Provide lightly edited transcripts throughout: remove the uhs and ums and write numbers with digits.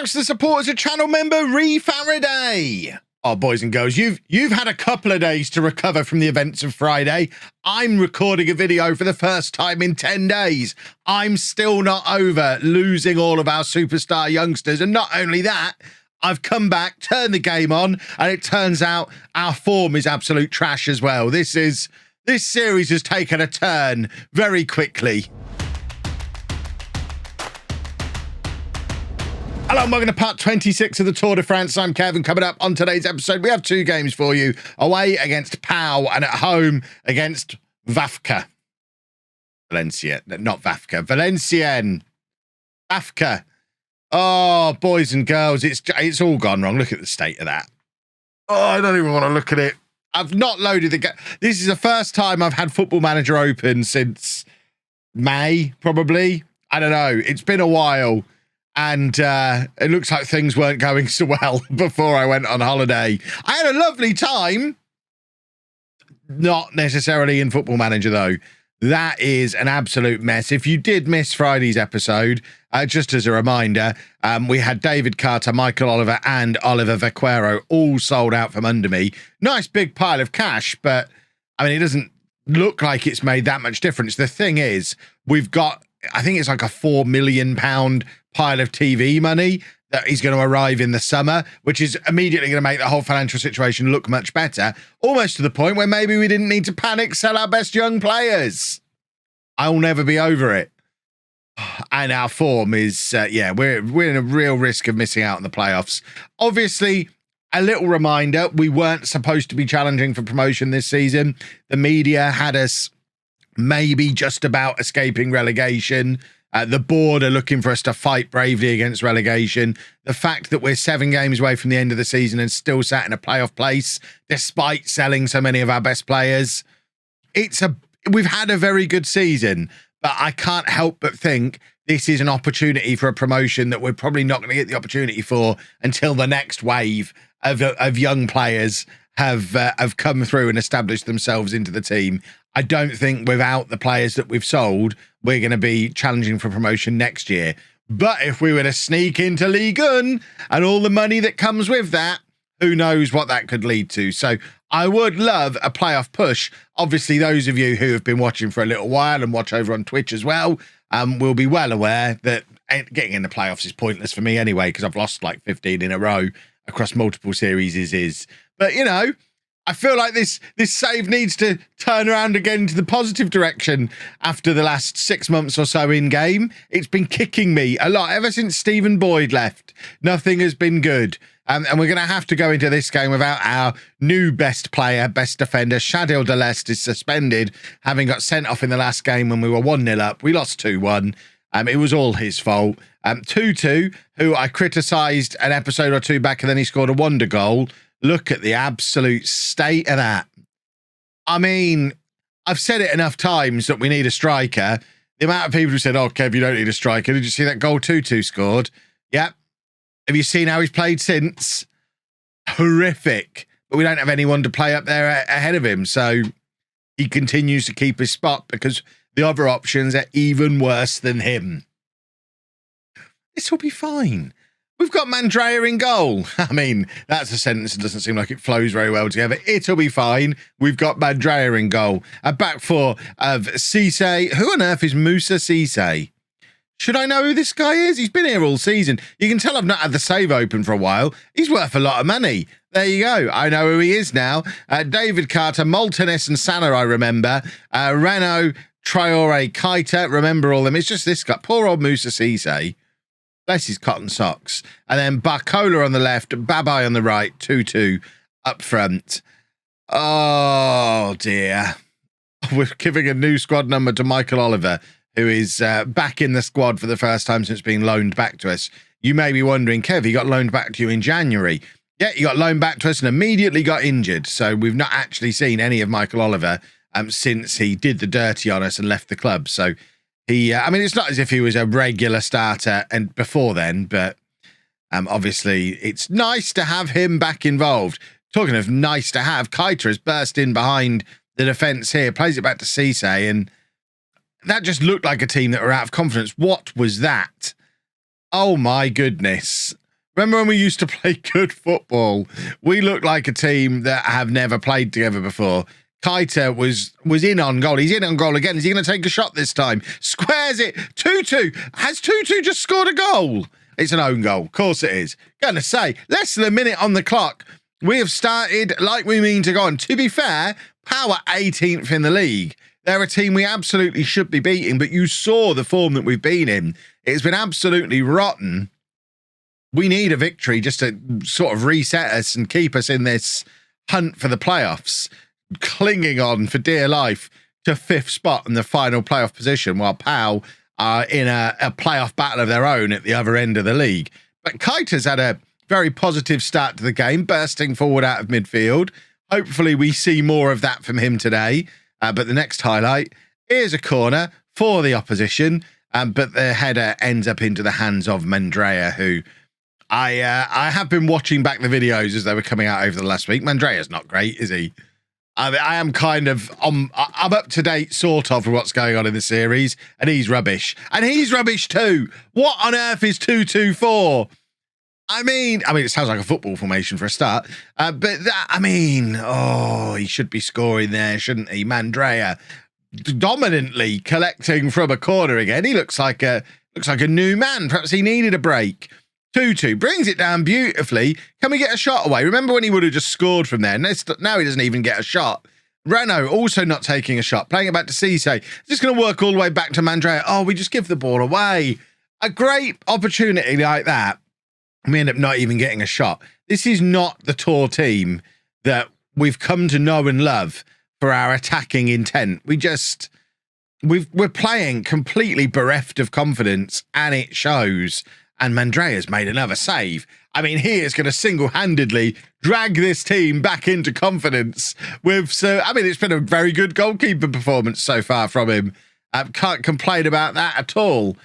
Thanks to the support as a channel member, Faraday. Oh, boys and girls, you've had a couple of days to recover from the events of Friday. I'm recording a video for the first time in 10 days. I'm still not over losing all of our superstar youngsters. And not only that, I've come back, turned the game on, and it turns out our form is absolute trash as well. This series has taken a turn very quickly. Hello and welcome to part 26 of the Tour de France. I'm Kevin. Coming up on today's episode, we have two games for you. Away against Pau and at home against Vafka. Valencia. Not Vafka. Valenciennes. Vafka. Oh, boys and girls, it's all gone wrong. Look at the state of that. Oh, I don't even want to look at it. I've not loaded the game. This is the first time I've had Football Manager open since May, probably. I don't know. It's been a while. And it looks like things weren't going so well before I went on holiday. I had a lovely time. Not necessarily in Football Manager, though. That is an absolute mess. If you did miss Friday's episode, just as a reminder, we had David Carter, Michael Oliver, and Oliver Vaquero all sold out from under me. Nice big pile of cash, but, I mean, it doesn't look like it's made that much difference. The thing is, we've got, I think it's like a £4 million pile of TV money that is going to arrive in the summer, which is immediately going to make the whole financial situation look much better, almost to the point where maybe we didn't need to panic sell our best young players. I'll never be over it. And our form is, we're in a real risk of missing out on the playoffs. Obviously, a little reminder, we weren't supposed to be challenging for promotion this season. The media had us maybe just about escaping relegation. The board are looking for us to fight bravely against relegation. The fact that we're 7 games away from the end of the season and still sat in a playoff place, despite selling so many of our best players, we've had a very good season, but I can't help but think this is an opportunity for a promotion that we're probably not going to get the opportunity for until the next wave of young players have come through and established themselves into the team. I don't think without the players that we've sold, we're going to be challenging for promotion next year. But if we were to sneak into Ligue and all the money that comes with that, who knows what that could lead to. So I would love a playoff push. Obviously, those of you who have been watching for a little while and watch over on Twitch as well, will be well aware that getting in the playoffs is pointless for me anyway, because I've lost like 15 in a row across multiple series. But, you know, I feel like this save needs to turn around again to the positive direction after the last 6 months or so in game. It's been kicking me a lot ever since Stephen Boyd left. Nothing has been good. And we're going to have to go into this game without our new best player, best defender. Shadil Delest is suspended, having got sent off in the last game when we were 1-0 up. We lost 2-1. It was all his fault. 2-2, who I criticised an episode or two back, and then he scored a wonder goal. Look at the absolute state of that. I mean, I've said it enough times that we need a striker. The amount of people who said, oh, Kev, you don't need a striker. Did you see that goal 2-2 scored? Yep. Have you seen how he's played since? Horrific. But we don't have anyone to play up there ahead of him. So he continues to keep his spot because the other options are even worse than him. This will be fine. We've got Mandrea in goal. I mean, that's a sentence that doesn't seem like it flows very well together. It'll be fine. We've got Mandrea in goal. A back four of Cisse. Who on earth is Moussa Cisse? Should I know who this guy is? He's been here all season. You can tell I've not had the save open for a while. He's worth a lot of money. There you go. I know who he is now. David Carter, Moltenis and Salah, I remember. Renault, Traore, Keita. Remember all them. It's just this guy. Poor old Moussa Cisse. Bless his cotton socks. And then Barcola on the left, Babai on the right, 2-2 up front. Oh, dear. We're giving a new squad number to Michael Oliver, who is back in the squad for the first time since being loaned back to us. You may be wondering, Kev, he got loaned back to you in January. Yeah, he got loaned back to us and immediately got injured. So we've not actually seen any of Michael Oliver since he did the dirty on us and left the club. So I mean, it's not as if he was a regular starter and before then, but obviously it's nice to have him back involved. Talking of nice to have, Keita has burst in behind the defence here, plays it back to Cisse, and that just looked like a team that were out of confidence. What was that? Oh, my goodness. Remember when we used to play good football? We look like a team that have never played together before. Keita was in on goal. He's in on goal again. Is he going to take a shot this time? Squares it. 2-2. Has 2-2 just scored a goal? It's an own goal. Of course it is. Gonna say, less than a minute on the clock. We have started like we mean to go on. To be fair, Power 18th in the league. They're a team we absolutely should be beating, but you saw the form that we've been in. It's been absolutely rotten. We need a victory just to sort of reset us and keep us in this hunt for the playoffs, clinging on for dear life to 5th spot in the final playoff position, while Pau are in a playoff battle of their own at the other end of the league. But Keita's had a very positive start to the game, bursting forward out of midfield. Hopefully we see more of that from him today. But the next highlight is a corner for the opposition, but the header ends up into the hands of Mandrea, who I have been watching back the videos as they were coming out over the last week. Mandrea's not great, is he? I am kind of I'm up to date, sort of, with what's going on in the series, and he's rubbish. And he's rubbish too. What on earth is 2-2-4? I mean, it sounds like a football formation for a start, but that, he should be scoring there, shouldn't he? Mandrea dominantly collecting from a corner again. He looks like a new man. Perhaps he needed a break. 2-2 brings it down beautifully. Can we get a shot away? Remember when he would have just scored from there? Now he doesn't even get a shot. Renault also not taking a shot, playing it back to Cisse. Just going to work all the way back to Mandrea. Oh, we just give the ball away. A great opportunity like that. We end up not even getting a shot. This is not the Tour team that we've come to know and love for our attacking intent. We're playing completely bereft of confidence, and it shows. And Mandrea's made another save. I mean, he is going to single-handedly drag this team back into confidence it's been a very good goalkeeper performance so far from him. Can't complain about that at all.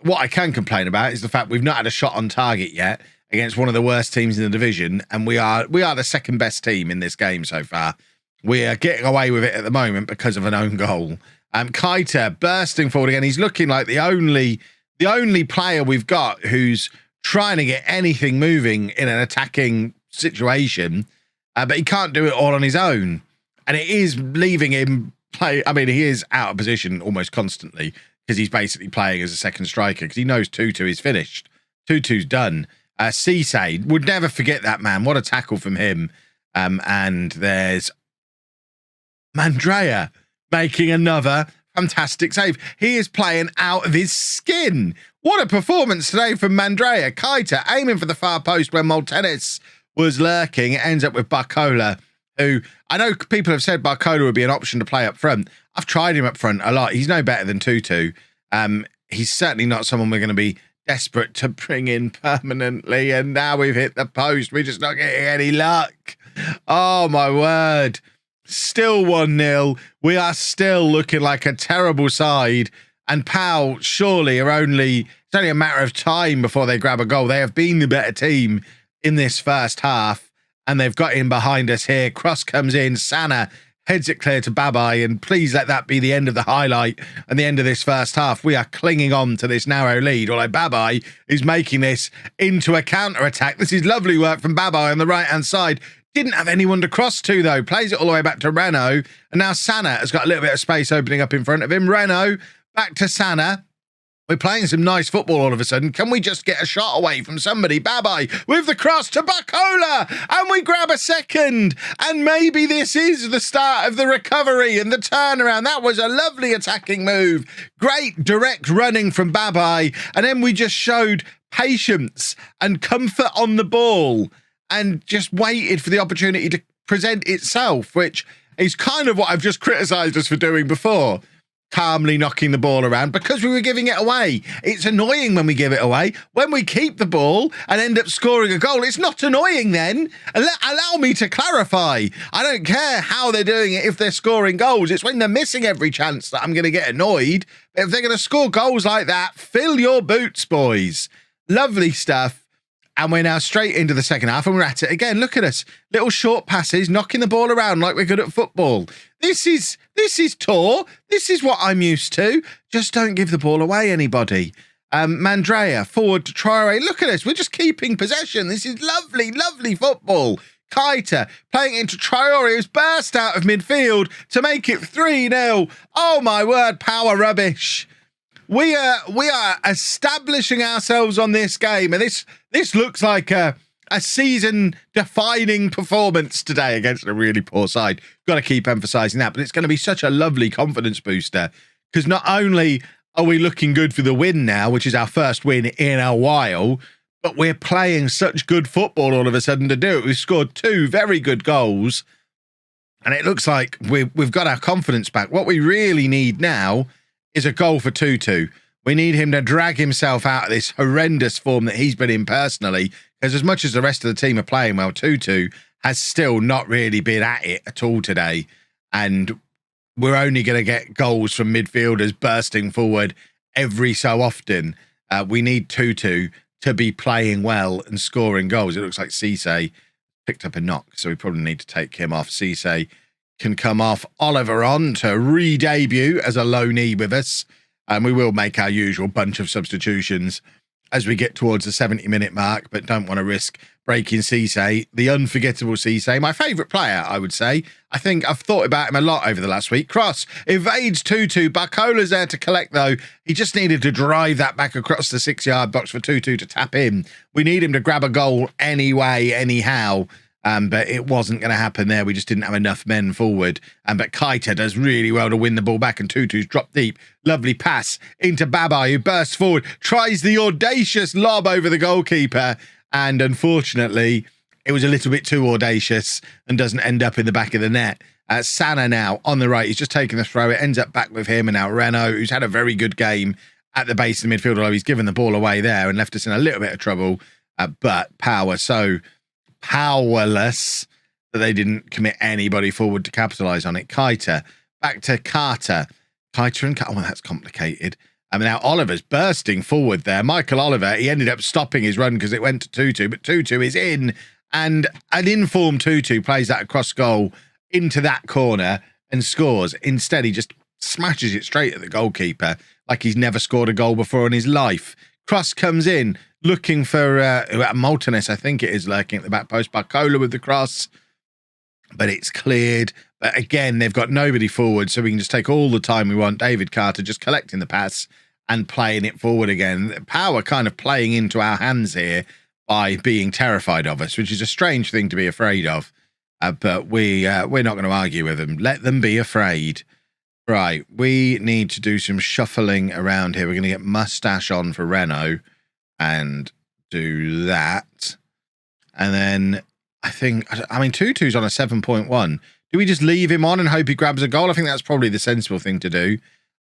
What I can complain about is the fact we've not had a shot on target yet against one of the worst teams in the division, and we are the second best team in this game so far. We are getting away with it at the moment because of an own goal. Keita bursting forward again. He's looking like the only player we've got who's trying to get anything moving in an attacking situation, but he can't do it all on his own, and it is leaving him play. He is out of position almost constantly, because he's basically playing as a second striker, because he knows 2-2 is finished. 2-2's done. Cisse, would never forget that, man. What a tackle from him. And there's Mandrea making another fantastic save. He is playing out of his skin. What a performance today from Mandrea. Keita aiming for the far post when Moltenis was lurking. It ends up with Barcola, who I know people have said Barcola would be an option to play up front. I've tried him up front a lot. He's no better than 2-2. He's certainly not someone we're going to be desperate to bring in permanently. And now we've hit the post. We're just not getting any luck. Oh, my word. Still 1-0. We are still looking like a terrible side. And Pau surely it's only a matter of time before they grab a goal. They have been the better team in this first half, and they've got in behind us here. Cross comes in. Sana heads it clear to Babai, and please let that be the end of the highlight and the end of this first half. We are clinging on to this narrow lead, although Babai is making this into a counter-attack. This is lovely work from Babai on the right-hand side. Didn't have anyone to cross to, though. Plays it all the way back to Renault, and now Sana has got a little bit of space opening up in front of him. Renault back to Sana. We're playing some nice football all of a sudden. Can we just get a shot away from somebody? Babai with the cross to Barcola, and we grab a second. And maybe this is the start of the recovery and the turnaround. That was a lovely attacking move. Great direct running from Babai. And then we just showed patience and comfort on the ball and just waited for the opportunity to present itself, which is kind of what I've just criticised us for doing before. Calmly knocking the ball around because we were giving it away. It's annoying when we give it away. When we keep the ball and end up scoring a goal, it's not annoying then. Allow me to clarify. I don't care how they're doing it if they're scoring goals. It's when they're missing every chance that I'm going to get annoyed. If they're going to score goals like that, fill your boots, boys. Lovely stuff. And we're now straight into the second half, and we're at it again. Look at us. Little short passes, knocking the ball around like we're good at football. This is Tour. This is what I'm used to. Just don't give the ball away, anybody. Mandrea forward to Traore. Look at this. We're just keeping possession. This is lovely, lovely football. Keita playing into Traore, who's burst out of midfield to make it 3-0. Oh my word, power rubbish. We are establishing ourselves on this game, and this looks like a season-defining performance today against a really poor side. Got to keep emphasising that, but it's going to be such a lovely confidence booster, because not only are we looking good for the win now, which is our first win in a while, but we're playing such good football all of a sudden to do it. We've scored 2 very good goals, and it looks like we've got our confidence back. What we really need now is a goal for Tutu. We need him to drag himself out of this horrendous form that he's been in personally, because as much as the rest of the team are playing well, Tutu has still not really been at it at all today, and we're only going to get goals from midfielders bursting forward every so often. We need Tutu to be playing well and scoring goals. It looks like Cisse picked up a knock, so we probably need to take him off. Cisse can come off. Oliver on to re-debut as a loanee with us. And we will make our usual bunch of substitutions as we get towards the 70-minute mark, but don't want to risk breaking Cisse, the unforgettable Cisse, my favourite player, I would say. I think I've thought about him a lot over the last week. Cross evades Tutu. Barcola's there to collect, though. He just needed to drive that back across the 6-yard box for Tutu to tap in. We need him to grab a goal anyway, anyhow. But it wasn't going to happen there. We just didn't have enough men forward. But Keita does really well to win the ball back, and Tutu's dropped deep. Lovely pass into Baba, who bursts forward, tries the audacious lob over the goalkeeper, and unfortunately, it was a little bit too audacious and doesn't end up in the back of the net. Sana now on the right. He's just taking the throw. It ends up back with him, and now Renault, who's had a very good game at the base of the midfield, although he's given the ball away there and left us in a little bit of trouble. But power, so powerless that they didn't commit anybody forward to capitalise on it. Keita, back to Carter. Keita and Carter, oh, well, that's complicated. I mean, now Oliver's bursting forward there. Michael Oliver, he ended up stopping his run because it went to Tutu, but Tutu is in, and an informed Tutu plays that across goal into that corner and scores. Instead, he just smashes it straight at the goalkeeper like he's never scored a goal before in his life. Cross comes in, looking for Maltiness, I think it is, lurking at the back post. Barcola with the cross, but it's cleared. But again, they've got nobody forward, so we can just take all the time we want. David Carter just collecting the pass and playing it forward again. Power kind of playing into our hands here by being terrified of us, which is a strange thing to be afraid of. But we're not going to argue with them. Let them be afraid. Right, we need to do some shuffling around here. We're going to get Mustache on for Renault and do that. And then I mean, Tutu's on a 7.1. Do we just leave him on and hope he grabs a goal? I think that's probably the sensible thing to do.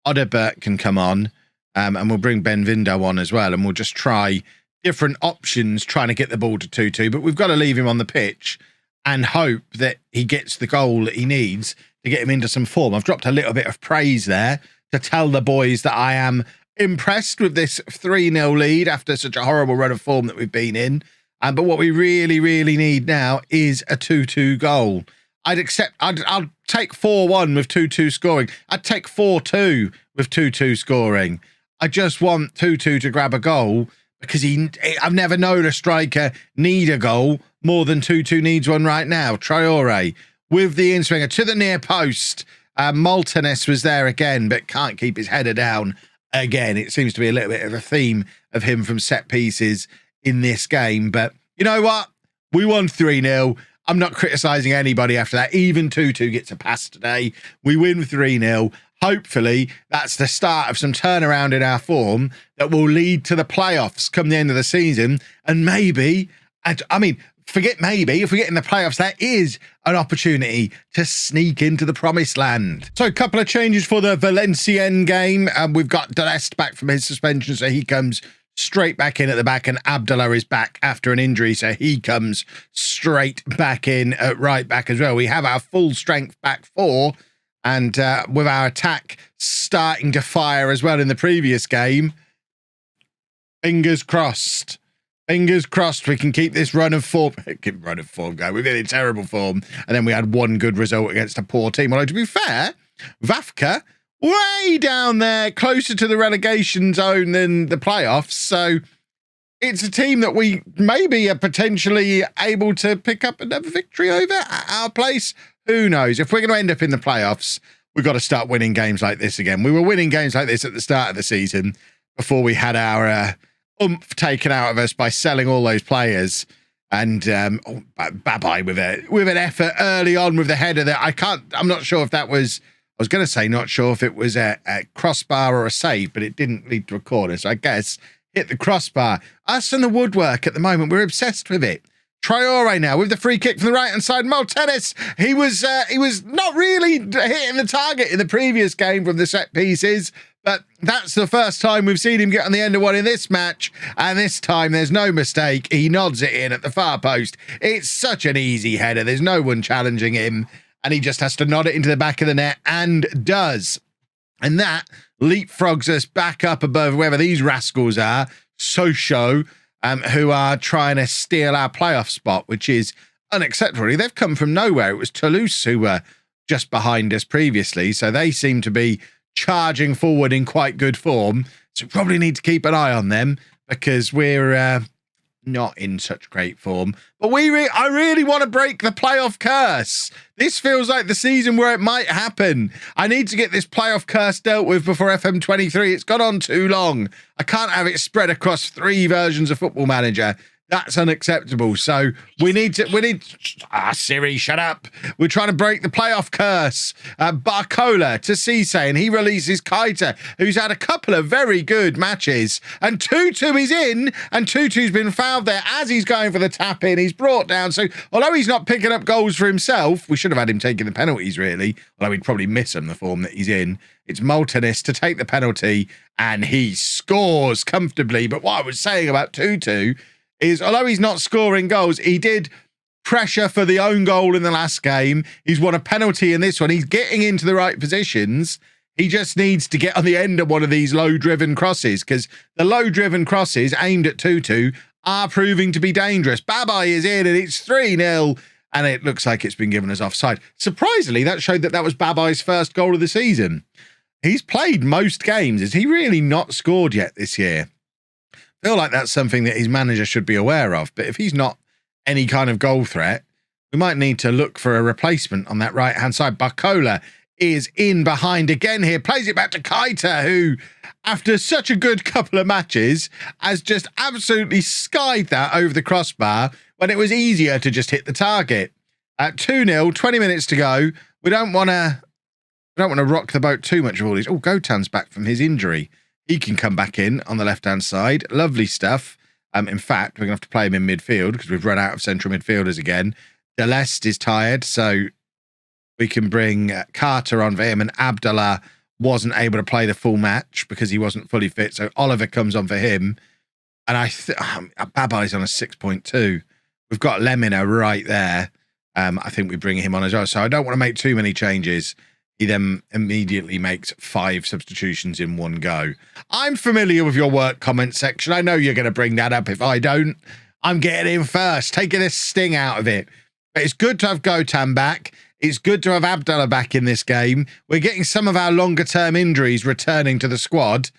Odebert can come on, and we'll bring Benvindo on as well, and we'll just try different options trying to get the ball to Tutu, but we've got to leave him on the pitch and hope that he gets the goal that he needs to get him into some form. I've dropped a little bit of praise there to tell the boys that I am impressed with this 3-0 lead after such a horrible run of form that we've been in. But what we really, really need now is a 2-2 goal. I'll take 4-1 with 2-2 scoring. I'd take 4-2 with 2-2 scoring. I just want 2-2 to grab a goal because I've never known a striker need a goal more than 2-2 needs one right now. Traore with the in-swinger to the near post. Maltiness was there again, but can't keep his header down again. It seems to be a little bit of a theme of him from set pieces in this game. But you know what? We won 3-0. I'm not criticising anybody after that. Even Tutu gets a pass today. We win 3-0. Hopefully, that's the start of some turnaround in our form that will lead to the playoffs come the end of the season. And maybe, I mean, forget maybe, if we get in the playoffs, there is an opportunity to sneak into the promised land. So a couple of changes for the Valenciennes game. We've got Delest back from his suspension, so he comes straight back in at the back, and Abdullah is back after an injury, so he comes straight back in at right back as well. We have our full strength back four, and with our attack starting to fire as well in the previous game, fingers crossed. Fingers crossed we can keep this run of form going. We've been in terrible form, and then we had one good result against a poor team. Although, to be fair, Vafka way down there, closer to the relegation zone than the playoffs. So it's a team that we maybe are potentially able to pick up another victory over at our place. Who knows? If we're going to end up in the playoffs, we've got to start winning games like this again. We were winning games like this at the start of the season before we had our oomph taken out of us by selling all those players. And bye-bye with an effort early on with the header that I'm not sure if that was, I was going to say not sure if it was a crossbar or a save, but it didn't lead to a corner. So I guess hit the crossbar. Us and the woodwork at the moment, we're obsessed with it. Traore now with the free kick from the right-hand side. Maltenis, he was not really hitting the target in the previous game from the set pieces, but that's the first time we've seen him get on the end of one in this match, and this time there's no mistake. He nods it in at the far post. It's such an easy header. There's no one challenging him, and he just has to nod it into the back of the net, and does. And that leapfrogs us back up above wherever these rascals are, Sochaux, who are trying to steal our playoff spot, which is unacceptable. They've come from nowhere. It was Toulouse who were just behind us previously, so they seem to be charging forward in quite good form. So we probably need to keep an eye on them because we're not in such great form. But I really want to break the playoff curse. This feels like the season where it might happen. I need to get this playoff curse dealt with before FM23. It's gone on too long. I can't have it spread across 3 versions of Football Manager. That's unacceptable. So we need Siri, shut up. We're trying to break the playoff curse. Barcola to Cisse, and he releases Keita, who's had a couple of very good matches. And Tutu is in, and Tutu's been fouled there as he's going for the tap in. He's brought down. So although he's not picking up goals for himself, we should have had him taking the penalties, really. Although he'd probably miss him, the form that he's in. It's Maltenis to take the penalty, and he scores comfortably. But what I was saying about Tutu is, although he's not scoring goals, he did pressure for the own goal in the last game. He's won a penalty in this one. He's getting into the right positions. He just needs to get on the end of one of these low-driven crosses, because the low-driven crosses aimed at Tutu are proving to be dangerous. Babai is in, and it's 3-0, and it looks like it's been given as offside. Surprisingly, that showed that was Babai's first goal of the season. He's played most games. Has he really not scored yet this year? I feel like that's something that his manager should be aware of. But if he's not any kind of goal threat, we might need to look for a replacement on that right-hand side. Barcola is in behind again here, plays it back to Keita, who, after such a good couple of matches, has just absolutely skied that over the crossbar when it was easier to just hit the target. At 2-0, 20 minutes to go. We don't want to rock the boat too much with all these. Oh, Gotan's back from his injury. He can come back in on the left-hand side. Lovely stuff. In fact, we're going to have to play him in midfield because we've run out of central midfielders again. Deleste is tired, so we can bring Carter on for him, and Abdallah wasn't able to play the full match because he wasn't fully fit, so Oliver comes on for him. And Babai's on a 6.2. We've got Lemina right there. I think we bring him on as well, so I don't want to make too many changes. He then immediately makes 5 substitutions in one go. I'm familiar with your work comment section. I know you're going to bring that up if I don't. I'm getting in first, taking this sting out of it. But it's good to have Gotan back. It's good to have Abdallah back in this game. We're getting some of our longer-term injuries returning to the squad,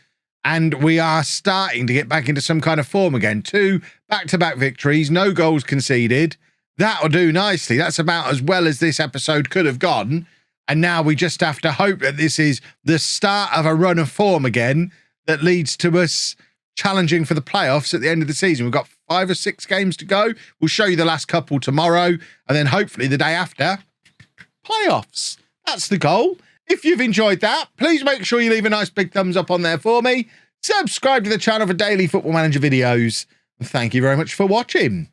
and we are starting to get back into some kind of form again. 2 back-to-back victories, no goals conceded. That'll do nicely. That's about as well as this episode could have gone. And now we just have to hope that this is the start of a run of form again that leads to us challenging for the playoffs at the end of the season. We've got 5 or 6 games to go. We'll show you the last couple tomorrow, and then hopefully the day after, playoffs. That's the goal. If you've enjoyed that, please make sure you leave a nice big thumbs up on there for me. Subscribe to the channel for daily Football Manager videos. And thank you very much for watching.